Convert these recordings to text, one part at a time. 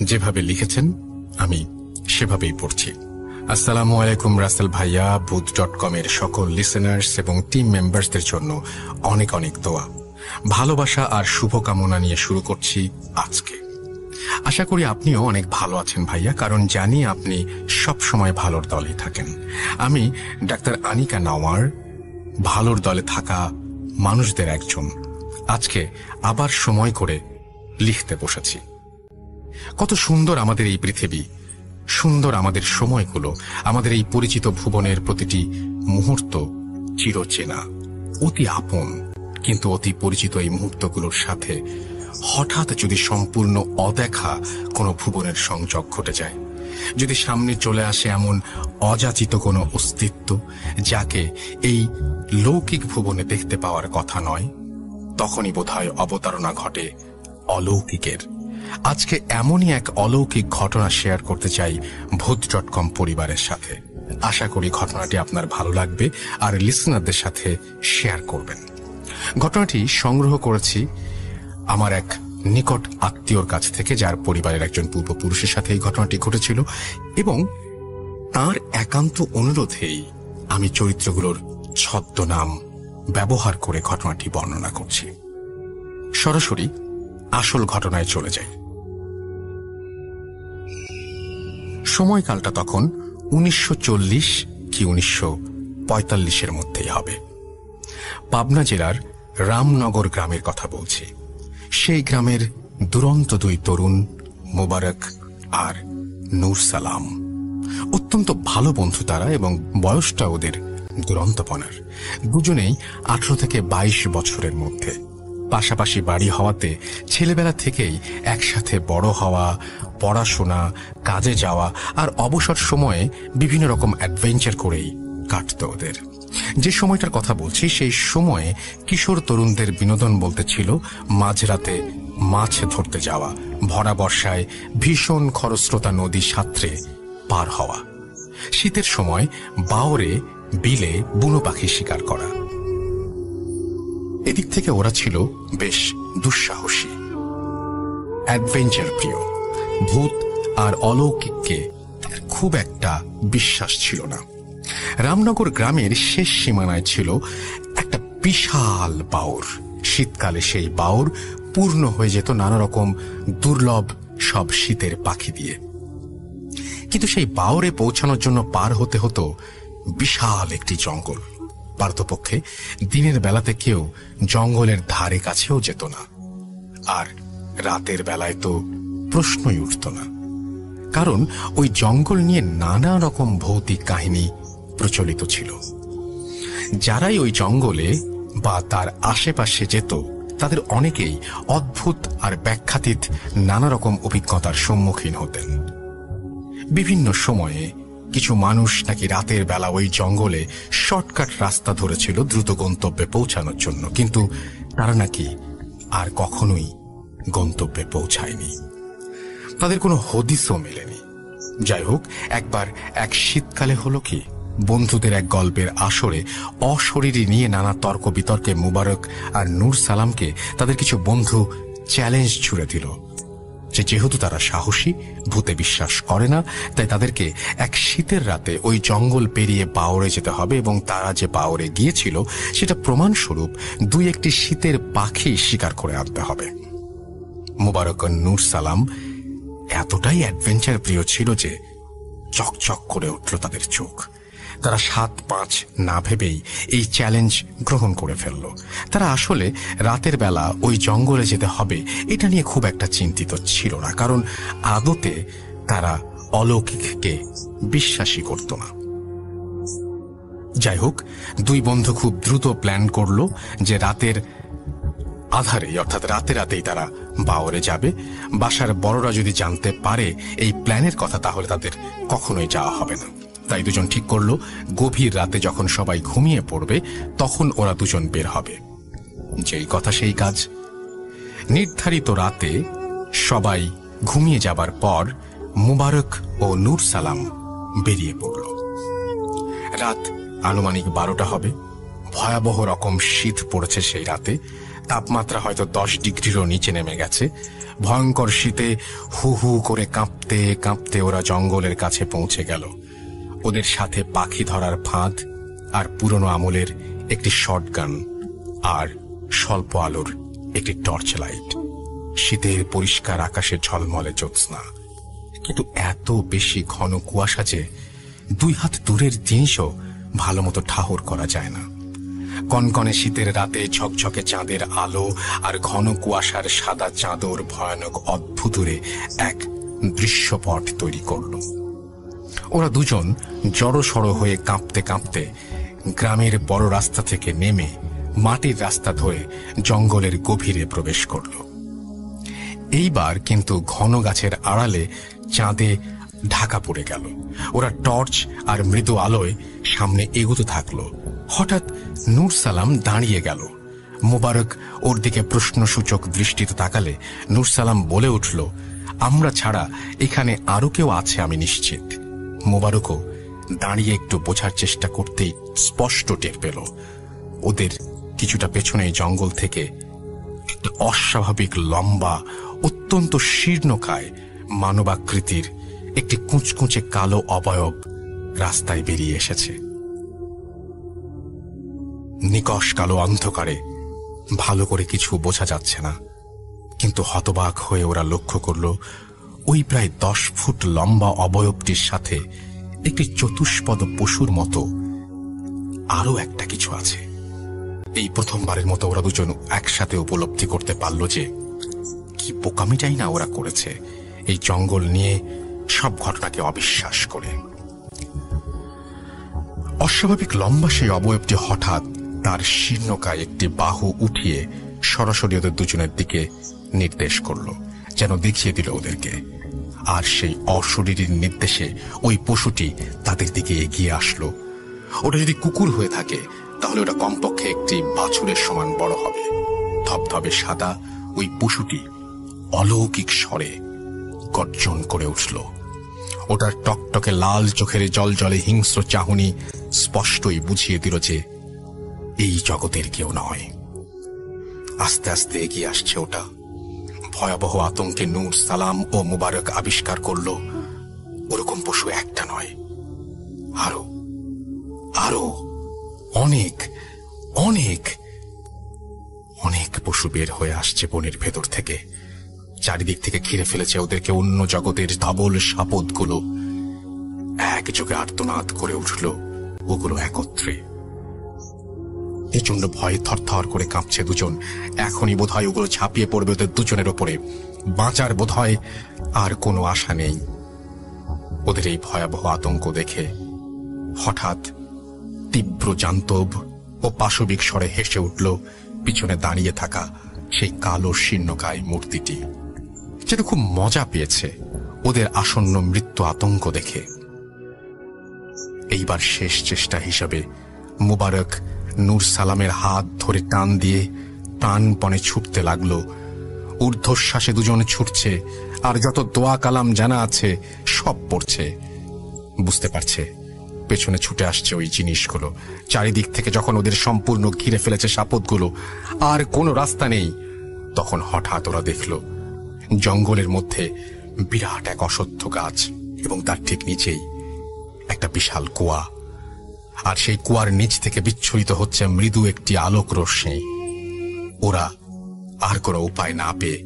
যেভাবে লিখেছেন আমি সেভাবেই পড়ছি। আসসালামু আলাইকুম রাসেল ভাইয়া। ভূত.com এর সকল লিসেনার্স এবং টিম মেম্বার্সদের জন্য অনেক অনেক দোয়া, ভালোবাসা আর শুভকামনা নিয়ে শুরু করছি আজকে। আশা করি আপনিও অনেক ভালো আছেন ভাইয়া, কারণ জানি আপনি সবসময় ভালোর দলে থাকেন। আমি ডাক্তার আনিকা নাওয়ার, ভালোর দলে থাকা মানুষদের একজন। আজকে আবার সময় করে লিখতে বসেছি। কত সুন্দর আমাদের এই পৃথিবী, সুন্দর আমাদের সময়গুলো, আমাদের এই পরিচিত ভুবনের প্রতিটি মুহূর্ত চিরচেনা, অতি আপন। কিন্তু অতি পরিচিত এই মুহূর্তগুলোর সাথে হঠাৎ যদি সম্পূর্ণ অদেখা কোনো ভুবনের সংযোগ ঘটে যায়, যদি সামনে চলে আসে এমন অযাচিত কোনো অস্তিত্ব যাকে এই লৌকিক ভুবনে দেখতে পাওয়ার কথা নয়, তখনই বোধহয় অবতারণা ঘটে অলৌকিকের। আজকে এমনই এক অলৌকিক ঘটনা শেয়ার করতে চাই ভূত.com পরিবারের সাথে। আশা করি ঘটনাটি আপনার ভালো লাগবে আর লিসনারদের সাথে শেয়ার করবেন। ঘটনাটি সংগ্রহ করেছি আমার এক নিকট আত্মীয়র কাছ থেকে, যার পরিবারের একজন পূর্বপুরুষের সাথে এই ঘটনাটি ঘটেছিল, এবং তার একান্ত অনুরোধেই আমি চরিত্রগুলোর ছদ্মনাম ব্যবহার করে ঘটনাটি বর্ণনা করছি। সরাসরি আসল ঘটনায় চলে যাই। সময়কালটা তখন 1940 কি 1945-এর মধ্যেই হবে। পাবনা জেলার রামনগর গ্রামের কথা বলছি। সেই গ্রামের দুরন্ত দুই তরুণ, মোবারক আর নূর সালাম, অত্যন্ত ভালো বন্ধু তারা, এবং বয়সটা ওদের দুরন্তপনার। দুজনেই 18 থেকে 22 বছরের মধ্যে। পাশাপাশি বাড়ি হওয়াতে ছেলেবেলা থেকেই একসাথে বড় হওয়া, পড়াশোনা, কাজে যাওয়া আর অবসর সময়ে বিভিন্ন রকম অ্যাডভেঞ্চার করেই কাটত ওদের। যে সময়টার কথা বলছি, সেই সময়ে কিশোর তরুণদের বিনোদন বলতে ছিল মাঝরাতে মাছ ধরতে যাওয়া, ভরা বর্ষায় ভীষণ খরস্রোতা নদী সাঁতরে পার হওয়া, শীতের সময় বাওরে বিলে বুনো পাখি শিকার করা। এদিক থেকে ওরা ছিল বেশ দুঃসাহসী, অ্যাডভেঞ্চার প্রিয়। ভূত আর অলৌকিককে খুব একটা বিশ্বাস ছিল না। রামনগর গ্রামের শেষ সীমানায় ছিল একটা বিশাল বাওর। শীতকালে সেই বাওর পূর্ণ হয়ে যেত নানা রকম দুর্লভ সব শীতের পাখি দিয়ে। কিন্তু সেই বাওরে পৌঁছানোর জন্য পার হতে হতো বিশাল একটি জঙ্গল। পারতপক্ষে দিনের বেলাতে কেউ জঙ্গলের ধারে কাছেও যেত না, আর রাতের বেলায় তো প্রশ্নই উঠত না, কারণ ওই জঙ্গল নিয়ে নানা রকম ভৌতিক কাহিনী প্রচলিত ছিল। যারাই ওই জঙ্গলে বা তার আশেপাশে যেত, তাদের অনেকেই অদ্ভুত আর ব্যাখ্যাতীত নানা রকম অভিজ্ঞতার সম্মুখীন হতেন। বিভিন্ন সময়ে কিছু মানুষ নাকি রাতের বেলা ওই জঙ্গলে শর্টকাট রাস্তা ধরেছিল দ্রুত গন্তব্যে পৌঁছানোর জন্য, কিন্তু তারা নাকি আর কখনোই গন্তব্যে পৌঁছায়নি। তাদের কোনো হদিসও মেলেনি। যাই হোক, একবার এক শীতকালে হলো কি, বন্ধুদের এক গল্পের আসরে অশরীরী নিয়ে নানা তর্ক বিতর্কে মুবারক আর নূর সালামকে তাদের কিছু বন্ধু চ্যালেঞ্জ ছুড়ে দিল যে যেহেতু তারা সাহসী, ভূতে বিশ্বাস করে না, তাই তাদেরকে এক শীতের রাতে ওই জঙ্গল পেরিয়ে বাওরে যেতে হবে, এবং তারা যে বাওরে গিয়েছিল সেটা প্রমাণস্বরূপ 2-1টি শীতের পাখি শিকার করে আনতে হবে। মুবারক আর নূর সালাম এতটাই অ্যাডভেঞ্চার প্রিয় ছিল যে চকচক করে উঠল তাদের চোখ। তারা 7-5 না ভেবেই এই চ্যালেঞ্জ গ্রহণ করে ফেলল। তারা আসলে রাতের বেলা ওই জঙ্গলে যেতে হবে এটা নিয়ে খুব একটা চিন্তিত ছিল না, কারণ আদতে তারা অলৌকিককে বিশ্বাসই করত না। যাই হোক, দুই বন্ধু খুব দ্রুত প্ল্যান করল যে রাতের আধারেই, অর্থাৎ রাতেই তারা বাওরে যাবে। বাসার বড়রা যদি জানতে পারে এই প্ল্যানের কথা, তাহলে তাদের কখনোই যাওয়া হবে না। তাই দুজন ঠিক করলো গভীর রাতে যখন সবাই ঘুমিয়ে পড়বে তখন ওরা দুজন বের হবে। যেই কথা সেই কাজ। নির্ধারিত রাতে সবাই ঘুমিয়ে যাবার পর মুবারক ও নূর সালাম বেরিয়ে পড়ল। রাত আনুমানিক 12টা হবে। ভয়াবহ রকম শীত পড়েছে সেই রাতে। তাপমাত্রা হয়তো 10 ডিগ্রিরও নিচে নেমে গেছে। ভয়ঙ্কর শীতে হু হু করে কাঁপতে কাঁপতে ওরা জঙ্গলের কাছে পৌঁছে গেল। ওদের সাথে পাখি ধরার ফাঁদ আর পুরনো আমলের একটি শটগান আর স্বল্প আলোর একটি টর্চ লাইট। শীতের পরিষ্কার আকাশে ঝলমলে জ্যোৎস্না, কিন্তু এত বেশি ঘন কুয়াশা যে 2 হাত দূরের জিনিসও ভালো মতো ঠাহর করা যায় না। কনকনে শীতের রাতে ঝকঝকে চাঁদের আলো আর ঘন কুয়াশার সাদা চাদর ভয়ানক অদ্ভুতুরে এক দৃশ্যপট তৈরি করল। ওরা দুজন জড়সড় হয়ে কাঁপতে কাঁপতে গ্রামের বড় রাস্তা থেকে নেমে মাটির রাস্তা ধরে জঙ্গলের গভীরে প্রবেশ করল। এইবার কিন্তু ঘন গাছের আড়ালে চাঁদে ঢাকা পড়ে গেল। ওরা টর্চ আর মৃদু আলোয় সামনে এগোতে থাকলো। হঠাৎ নূর সালাম দাঁড়িয়ে গেল। মোবারক ওর দিকে প্রশ্নসূচক দৃষ্টিতে তাকালে নূর সালাম বলে উঠল, আমরা ছাড়া এখানে আরো কেউ আছে আমি নিশ্চিত। মোবারকও দাঁড়িয়ে একটু বোঝার চেষ্টা করতেই স্পষ্ট টের পেল ওদের কিছুটা পেছনে জঙ্গল থেকে একটা অস্বাভাবিক লম্বা, অত্যন্ত শীর্ণকায় মানবাকৃতির একটি কুঁচকুঁচে কালো অবয়ব রাস্তায় বেরিয়ে এসেছে। নিকষ কালো অন্ধকারে ভালো করে কিছু বোঝা যাচ্ছে না, কিন্তু হতবাক হয়ে ওরা লক্ষ্য করল ওই প্রায় 10 ফুট লম্বা অবয়বটির সাথে একটি চতুষ্পদ পশুর মতো আরো একটা কিছু আছে। এই প্রথমবারের মতো ওরা দুজন একসাথে উপলব্ধি করতে পারল যে কি বোকামিটাই না ওরা করেছে এই জঙ্গল নিয়ে সব ঘটনাকে অবিশ্বাস করে। অস্বাভাবিক লম্বা সেই অবয়বটি হঠাৎ তার শীর্ণকায় একটি বাহু উঠিয়ে সরাসরি ওদের দুজনের দিকে নির্দেশ করল, যেন দেখিয়ে দিল ওদেরকে। আর সেই অশরীরীর নির্দেশে ওই পশুটি তাদের দিকে এগিয়ে আসলো। ওটা যদি কুকুর হয়ে থাকে তাহলে ওটা কমপক্ষে একটি বাছুরের সমান বড় হবে। ধবধবে সাদা ওই পশুটি অলৌকিক স্বরে গর্জন করে উঠল। ওটার টকটকে লাল চোখের জলজলে হিংস্র চাহনি স্পষ্টই বুঝিয়ে দিল যে এই জগতের কেউ নয়। আস্তে আস্তে এগিয়ে আসছে ওটা। ভয়াবহ আতঙ্কে নূর সালাম ও মুবারক আবিষ্কার করল ওরকম পশু একটা নয়, আরো আরো অনেক অনেক অনেক পশু বের হয়ে আসছে বনের ভেতর থেকে। চারিদিক থেকে ঘিরে ফেলেছে ওদেরকে অন্য জগতের ধবল সাপদগুলো। একযোগে আর্তনাদ করে উঠল ওগুলো একত্রে। প্রচন্ড ভয়ে থরথর করে কাঁপছে দুজন। এখনই বোধহয় ওগুলো ঝাঁপিয়ে পড়বে ওদের দুজনের ওপরে। বাঁচার বোধহয় আর কোনো আশা নেই। ওদের এই ভয়াবহ আতঙ্ক দেখে হঠাৎ তীব্র জান্তব ও পাশবিক স্বরে হেসে উঠল পিছনে দাঁড়িয়ে থাকা সেই কালো শীর্ণকায় মূর্তিটি, যেটা খুব মজা পেয়েছে ওদের আসন্ন মৃত্যু আতঙ্ক দেখে। এইবার শেষ চেষ্টা হিসাবে মুবারক নূর সালামের হাত ধরে টান দিয়ে প্রাণপণে ছুটতে লাগলো। ঊর্ধ্বশ্বাসে দুজন ছুটছে, আর যত দোয়া কালাম জানা আছে সব পড়ছে। বুঝতে পারছে পেছনে ছুটে আসছে ওই জিনিসগুলো। চারিদিক থেকে যখন ওদের সম্পূর্ণ ঘিরে ফেলেছে সাপদগুলো, আর কোনো রাস্তা নেই, তখন হঠাৎ ওরা দেখল জঙ্গলের মধ্যে বিরাট এক অশ্বত্থ গাছ, এবং তার ঠিক নিচেই একটা বিশাল কুয়া। আর সেই কুয়ার নিচ থেকে বিচ্ছুরিত হচ্ছে মৃদু একটি আলোক রশ্মি। ওরা আর কোনো উপায় না পেয়ে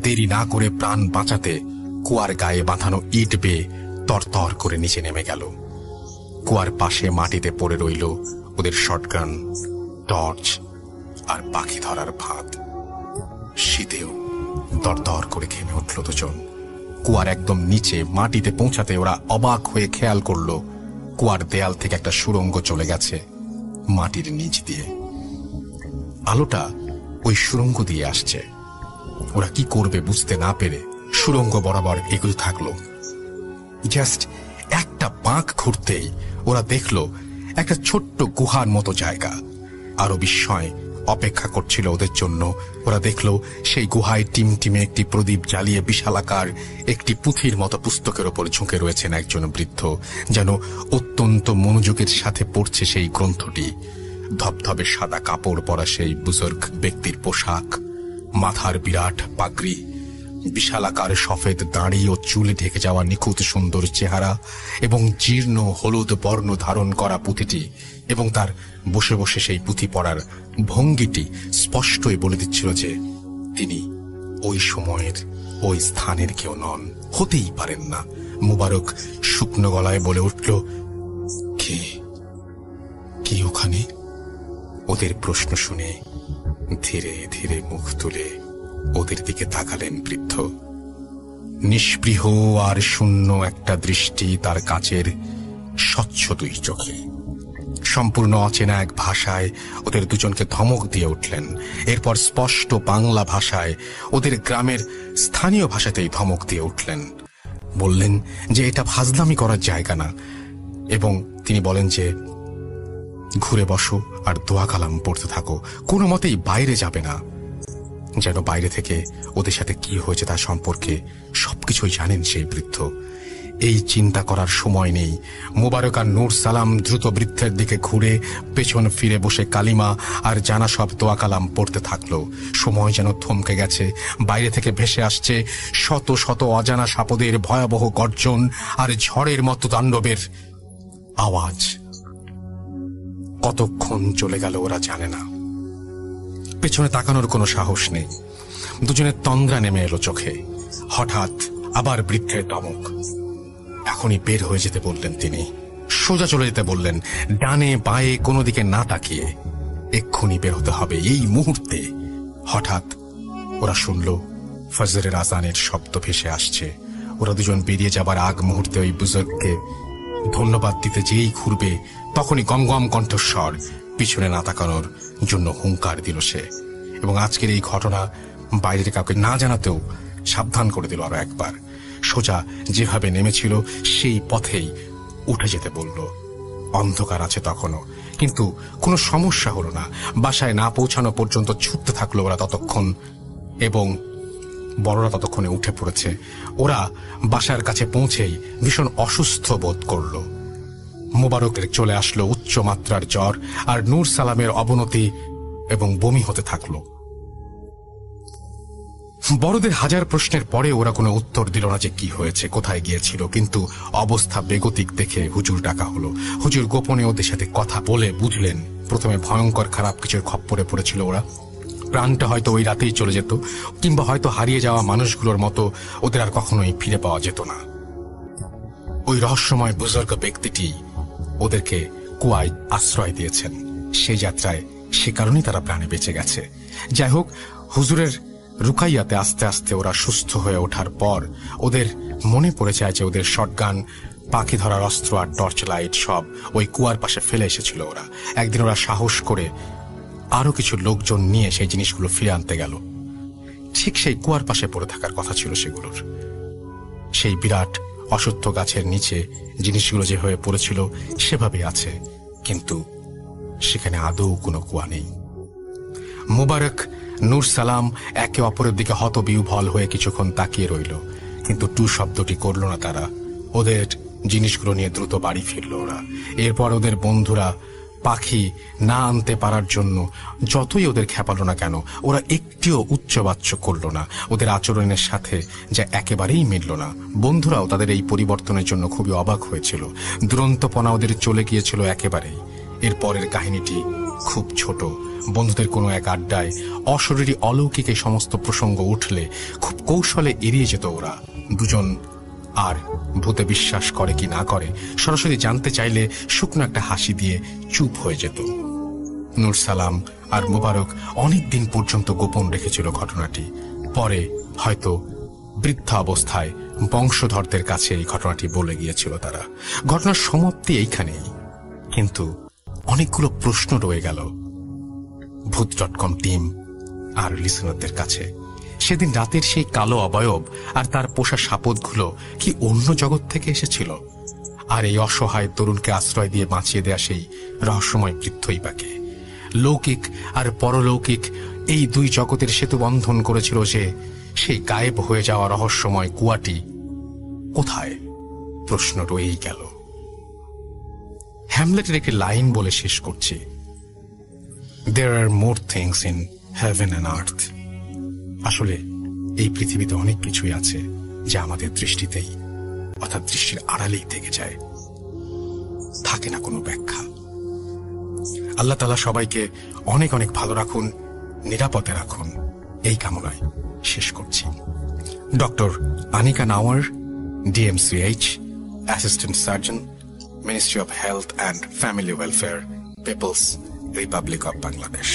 দেরি না করে প্রাণ বাঁচাতে কুয়ার গায়ে বাঁধানো ইট বেয়ে তরতর করে নিচে নেমে গেল। কুয়ার পাশে মাটিতে পড়ে রইল ওদের শটগান, টর্চ আর পাখি ধরার ফাঁদ। শীতেও দরদর করে ঘেমে উঠল দুজন। কুয়ার একদম নিচে মাটিতে পৌঁছাতে ওরা অবাক হয়ে খেয়াল করল কুয়ার দেয়াল থেকে একটা সুড়ঙ্গ চলে গেছে মাটির নিচ দিয়ে। আলোটা ওই সুড়ঙ্গ দিয়ে আসছে। ওরা কি করবে বুঝতে না পেরে সুড়ঙ্গ বরাবর এগোতে থাকলো। জাস্ট একটা বাঁক ঘুরতেই ওরা দেখল একটা ছোট্ট গুহার মতো জায়গা। আরো বিস্ময় অপেক্ষা করছিল ওদের জন্য। ওরা দেখল সেই গুহায় টিমটিমে একটি প্রদীপ জ্বালিয়ে বিশালাকার একটি পুঁথির মতো পুস্তকের ওপর ঝুঁকে রয়েছেন একজন বৃদ্ধ, যেন অত্যন্ত মনোযোগের সাথে পড়ছে সেই গ্রন্থটি। ধবধবে সাদা কাপড় পরা সেই বুজুর্গ ব্যক্তির পোশাক, মাথার বিরাট পাগড়ি, বিশালাকার সফেদ দাড়ি ও চুলে ঢেকে যাওয়া নিখুঁত সুন্দর চেহারা এবং জীর্ণ হলুদ বর্ণ ধারণ করা পুঁথিটি এবং তার বসে বসে সেই পুঁথি পড়ার ভঙ্গিটি স্পষ্টই বলে দিচ্ছিল যে তিনি ওই সময়ের ওই স্থানের কেউ নন, হতেই পারেন না। মুবারক শুকনো গলায় বলে উঠল, কে কে ওখানে? ওদের প্রশ্ন শুনে ধীরে ধীরে মুখ তুলে ওদের দিকে তাকালেন বৃদ্ধ। নিষ্পৃহ আর শূন্য একটা দৃষ্টি তার কাচের স্বচ্ছ দুই চোখে। সম্পূর্ণ অচেনা এক ভাষায় ওদের দুজনকে ধমক দিয়ে উঠলেন। এরপর স্পষ্ট বাংলা ভাষায় ওদের গ্রামের স্থানীয় ভাষাতেই ধমক দিয়ে উঠলেন। বললেন যে এটা ফাজলামি করার জায়গা না, এবং তিনি বলেন যে ঘুরে বসো আর দোয়া কালাম পড়তে থাকো, কোনো মতেই বাইরে যাবে না। যেন বাইরে থেকে ওদের সাথে কি হয়েছে তা সম্পর্কে সবকিছুই জানেন সেই বৃদ্ধ। এই চিন্তা করার সময় নেই। মোবারক আর নূর সালাম দ্রুত বৃদ্ধের দিকে ঘুরে পেছন ফিরে বসে কালিমা আর জানা সব দোয়া কালাম পড়তে থাকলো। সময় যেন থমকে গেছে। বাইরে থেকে ভেসে আসছে শত শত অজানা সাপদের ভয়াবহ গর্জন আর ঝড়ের মতো তাণ্ডবের আওয়াজ। কতক্ষণ চলে গেল ওরা জানে না। পেছনে তাকানোর কোনো সাহস নেই। দুজনের তন্দ্রা নেমে এলো চোখে। হঠাৎ আবার বৃদ্ধের ধমক। এখনই বের হয়ে যেতে বললেন তিনি। সোজা চলে যেতে বললেন, ডানে বাঁয়ে কোনো দিকে না তাকিয়ে। এক্ষুনি বের হতে হবে, এই মুহূর্তে। হঠাৎ ওরা শুনল ফজরের আজানের শব্দ ভেসে আসছে। ওরা দুজন বেরিয়ে যাবার আগ মুহূর্তে ওই বুজুর্গকে ধন্যবাদ দিতে যেই ঘুরবে, তখনই গমগম কণ্ঠস্বর পিছনে না তাকানোর জন্য হুঙ্কার দিল সে। এবং আজকের এই ঘটনা বাইরের কাউকে না জানাতেও সাবধান করে দিল আরো একবার। সোজা যেভাবে নেমেছিল সেই পথেই উঠে যেতে বলল। অন্ধকার আছে তখনও, কিন্তু কোনো সমস্যা হলো না। বাসায় না পৌঁছানো পর্যন্ত ছুটতে থাকলো ওরা ততক্ষণ, এবং বড়রা ততক্ষণে উঠে পড়েছে। ওরা বাসার কাছে পৌঁছেই ভীষণ অসুস্থ বোধ করল। মোবারকের চলে আসলো উচ্চ মাত্রার জ্বর, আর নূর সালামের অবনতি এবং বমি হতে থাকলো। বড়দের হাজার প্রশ্নের পরে ওরা কোনো উত্তর দিল না যে কি হয়েছে, কোথায় গিয়েছিল। কিন্তু অবস্থা বেগতিক দেখে হুজুর ডাকা হলো। হুজুর গোপনে ওদের সাথে কথা বলে বুঝলেন প্রথমে ভয়ঙ্কর খারাপ কিছুর খপ্পরে পড়েছিল ওরা। প্রাণটা হয়তো ওই রাতেই চলে যেত, কিংবা হয়তো হারিয়ে যাওয়া মানুষগুলোর মতো ওদের আর কখনোই ফিরে পাওয়া যেত না। ওই রহস্যময় বুজুর্গ ব্যক্তিটি ওদেরকে কুয়ায় আশ্রয় দিয়েছেন। সেই যাত্রায় সে কারণেই তারা প্রাণে বেঁচে গেছে। যাই হোক, হুজুরের রুকাইয়াতে আস্তে আস্তে ওরা সুস্থ হয়ে ওঠার পর ওদের মনে পড়ে যায় যে ওদের শটগান, পাখি ধরার অস্ত্র আর টর্চ লাইট সব ওই কুয়ার পাশে ফেলে এসেছিল ওরা। একদিন ওরা সাহস করে আরো কিছু লোকজন নিয়ে সেই জিনিসগুলো ফিরে আনতে গেল। ঠিক সেই কুয়ার পাশে পড়ে থাকার কথা ছিল সেগুলোর। সেই বিরাট অশ্বত্থ গাছের নিচে জিনিসগুলো যে হয়ে পড়েছিল সেভাবে আছে, কিন্তু সেখানে আদৌ কোনো কুয়া নেই। মুবারক, নূর সালাম একে অপরের দিকে হতবিহ্বল হয়ে কিছুক্ষণ তাকিয়ে রইল, কিন্তু টু শব্দটি করল না তারা। ওদের জিনিসগুলো নিয়ে দ্রুত বাড়ি ফিরল ওরা। এরপর ওদের বন্ধুরা পাখি না আনতে পারার জন্য যতই ওদের খেপালো না কেন, ওরা একটিও উচ্চবাচ্য করল না। ওদের আচরণের সাথে যা একেবারেই মিলল না। বন্ধুরাও তাদের এই পরিবর্তনের জন্য খুবই অবাক হয়েছিল। দুরন্তপনা ওদের চলে গিয়েছিল একেবারেই। এরপরের কাহিনীটি খুব ছোট। বন্ধুদের কোনো এক আড্ডায় অশরীরী অলৌকিক এই সমস্ত প্রসঙ্গ উঠলে খুব কৌশলে এড়িয়ে যেত ওরা দুজন। আর ভূতে বিশ্বাস করে কি না করে সরাসরি জানতে চাইলে শুকনো একটা হাসি দিয়ে চুপ হয়ে যেত। নূর সালাম আর মুবারক অনেকদিন পর্যন্ত গোপন রেখেছিল ঘটনাটি। পরে হয়তো বৃদ্ধা অবস্থায় বংশধরদের কাছে এই ঘটনাটি বলে গিয়েছিল তারা। ঘটনার সমাপ্তি এইখানেই, কিন্তু অনেকগুলো প্রশ্ন রয়ে গেল ভূত.com টিম আর লিসনারদের কাছে। সেদিন রাতের সেই কালো অবয়ব আর তার পোষা সাপদগুলো কি অন্য জগৎ থেকে এসেছিল? আর এই অসহায় তরুণকে আশ্রয় দিয়ে বাঁচিয়ে দেয়া সেই রহস্যময় বৃদ্ধই বাকে? লৌকিক আর পরলৌকিক এই দুই জগতের সেতু বন্ধন করেছিল যে সেই গায়েব হয়ে যাওয়া রহস্যময় কুয়াটি কোথায়? প্রশ্ন রয়েই গেল। হ্যামলেটের একটি লাইন বলে শেষ করছি। There are more things in heaven and earth. আসলে এই পৃথিবীতে অনেক কিছুই আছে যা আমাদের দৃষ্টিতেই অর্থাৎ দৃষ্টির আড়ালেই থেকে যায়, থাকে না কোনো ব্যাখ্যা। আল্লাহ তাআলা সবাইকে অনেক অনেক ভালো রাখুন, নিরাপদে রাখুন, এই কামনায় শেষ করছি। Doctor Anika Nawar, DMCH, Assistant Surgeon, Ministry of Health and Family Welfare, People's Republic of Bangladesh।